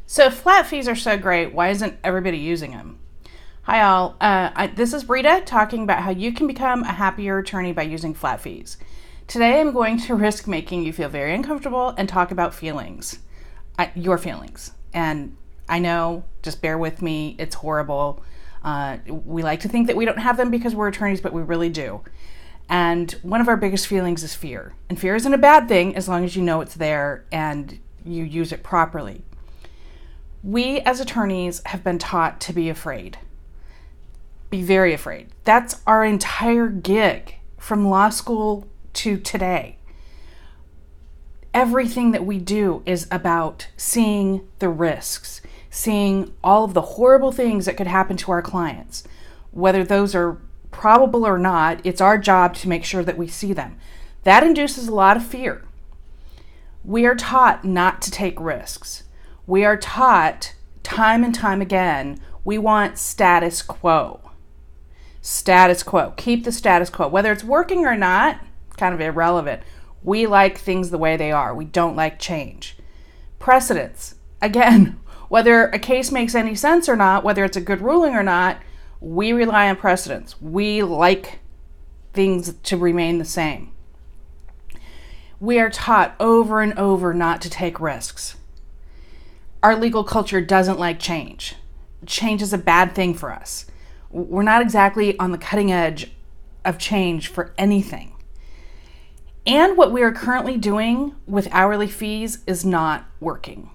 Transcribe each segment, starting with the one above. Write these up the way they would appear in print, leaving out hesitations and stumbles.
So if flat fees are so great, why isn't everybody using them? Hi all, this is Brita talking about how you can become a happier attorney by using flat fees. Today I'm going to risk making you feel very uncomfortable and talk about feelings, your feelings. And I know, just bear with me, it's horrible. We like to think that we don't have them because we're attorneys, but we really do. And one of our biggest feelings is fear. And fear isn't a bad thing as long as you know it's there and you use it properly. We as attorneys have been taught to be afraid. Be very afraid. That's our entire gig from law school to today. Everything that we do is about seeing the risks, seeing all of the horrible things that could happen to our clients. Whether those are probable or not, it's our job to make sure that we see them. That induces a lot of fear. We are taught not to take risks. We are taught time and time again, we want status quo. Status quo. Keep the status quo. Whether it's working or not, kind of irrelevant. We like things the way they are. We don't like change. Precedents. Again, whether a case makes any sense or not, whether it's a good ruling or not, we rely on precedents. We like things to remain the same. We are taught over and over not to take risks. Our legal culture doesn't like change. Change is a bad thing for us. We're not exactly on the cutting edge of change for anything. And what we are currently doing with hourly fees is not working.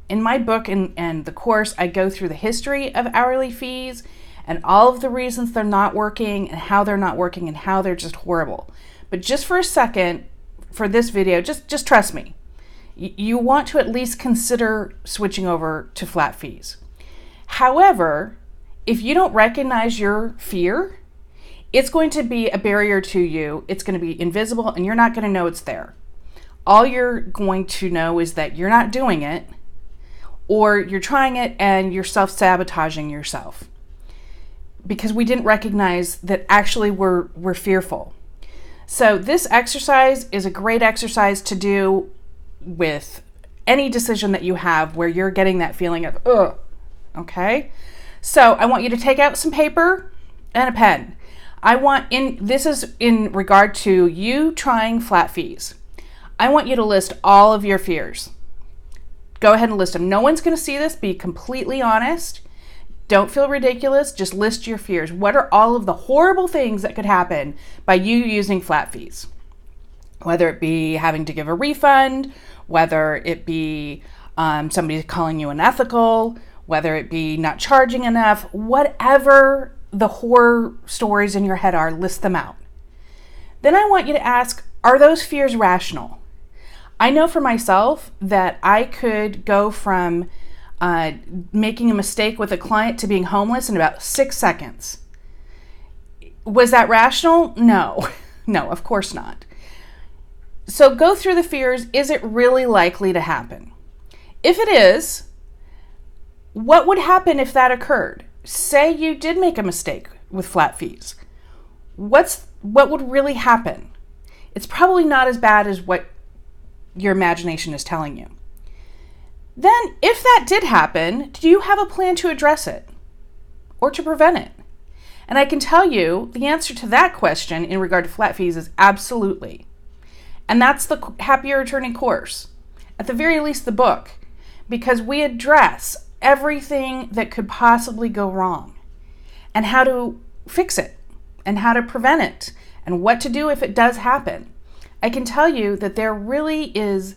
In my book and the course, I go through the history of hourly fees and all of the reasons they're not working and how they're not working and how they're just horrible. But just for a second, for this video, just trust me. You want to at least consider switching over to flat fees. However, if you don't recognize your fear, it's going to be a barrier to you. It's going to be invisible and you're not going to know it's there. All you're going to know is that you're not doing it, or you're trying it and you're self-sabotaging yourself because we didn't recognize that actually we're fearful. So this exercise is a great exercise to do with any decision that you have where you're getting that feeling of, ugh, okay? So I want you to take out some paper and a pen. This is in regard to you trying flat fees. I want you to list all of your fears. Go ahead and list them. No one's going to see this. Be completely honest. Don't feel ridiculous. Just list your fears. What are all of the horrible things that could happen by you using flat fees? Whether it be having to give a refund, whether it be somebody calling you unethical, whether it be not charging enough, whatever the horror stories in your head are, list them out. Then I want you to ask, are those fears rational? I know for myself that I could go from making a mistake with a client to being homeless in about 6 seconds. Was that rational? No, no, of course not. So go through the fears. Is it really likely to happen? If it is, what would happen if that occurred? Say you did make a mistake with flat fees. What would really happen? It's probably not as bad as what your imagination is telling you. Then, if that did happen, do you have a plan to address it or to prevent it? And I can tell you the answer to that question in regard to flat fees is absolutely. And that's the Happier Attorney course. At the very least, the book, because we address everything that could possibly go wrong and how to fix it and how to prevent it and what to do if it does happen. I can tell you that there really is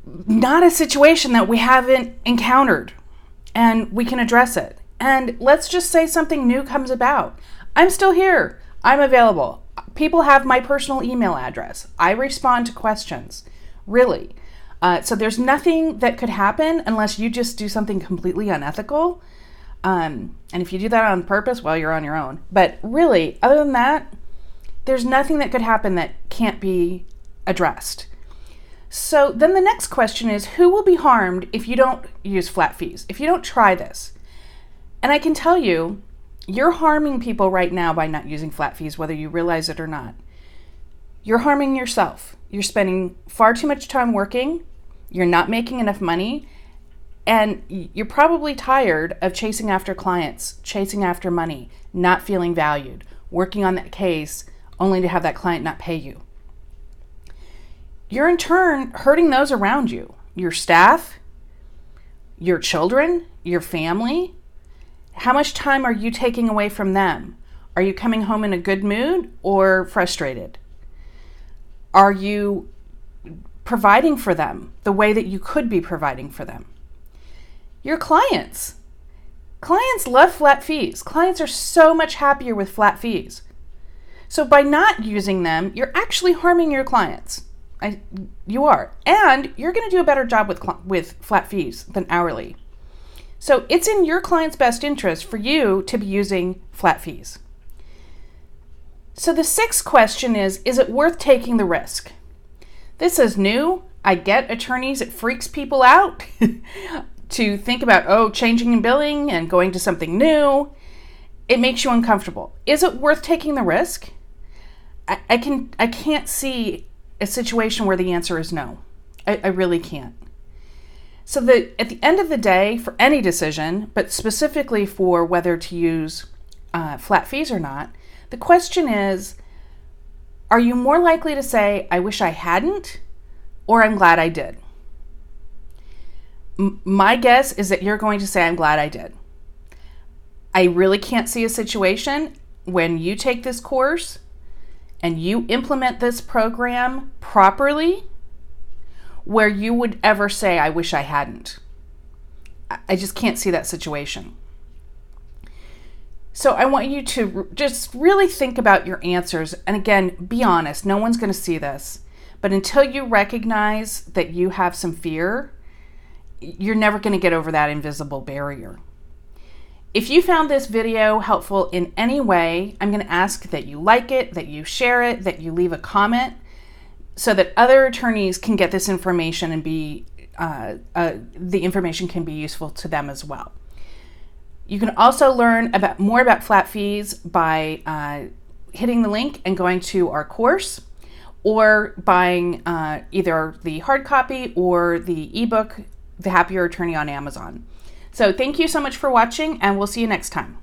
not a situation that we haven't encountered and we can address it. And let's just say something new comes about. I'm still here. I'm available. People have my personal email address. I respond to questions, really. So there's nothing that could happen unless you just do something completely unethical. And if you do that on purpose, well, you're on your own. But really, other than that, there's nothing that could happen that can't be addressed. So then the next question is, who will be harmed if you don't use flat fees, if you don't try this? And I can tell you, you're harming people right now by not using flat fees, whether you realize it or not. You're harming yourself. You're spending far too much time working. You're not making enough money. And you're probably tired of chasing after clients, chasing after money, not feeling valued, working on that case only to have that client not pay you. You're in turn hurting those around you, your staff, your children, your family. How much time are you taking away from them? Are you coming home in a good mood or frustrated? Are you providing for them the way that you could be providing for them? Your clients. Clients love flat fees. Clients are so much happier with flat fees. So by not using them, you're actually harming your clients. You are. And you're going to do a better job with flat fees than hourly. So it's in your client's best interest for you to be using flat fees. So the sixth question is it worth taking the risk? This is new. I get attorneys, it freaks people out to think about, changing in billing and going to something new. It makes you uncomfortable. Is it worth taking the risk? I can't see a situation where the answer is no. I really can't. So at the end of the day, for any decision, but specifically for whether to use flat fees or not, the question is, are you more likely to say, I wish I hadn't, or I'm glad I did? My guess is that you're going to say, I'm glad I did. I really can't see a situation when you take this course and you implement this program properly where you would ever say, I wish I hadn't. I just can't see that situation. So I want you to just really think about your answers. And again, be honest. No one's going to see this. But until you recognize that you have some fear, you're never going to get over that invisible barrier. If you found this video helpful in any way, I'm going to ask that you like it, that you share it, that you leave a comment so that other attorneys can get this information and the information can be useful to them as well. You can also learn more about flat fees by hitting the link and going to our course, or buying either the hard copy or the ebook, The Happier Attorney, on Amazon. So thank you so much for watching, and we'll see you next time.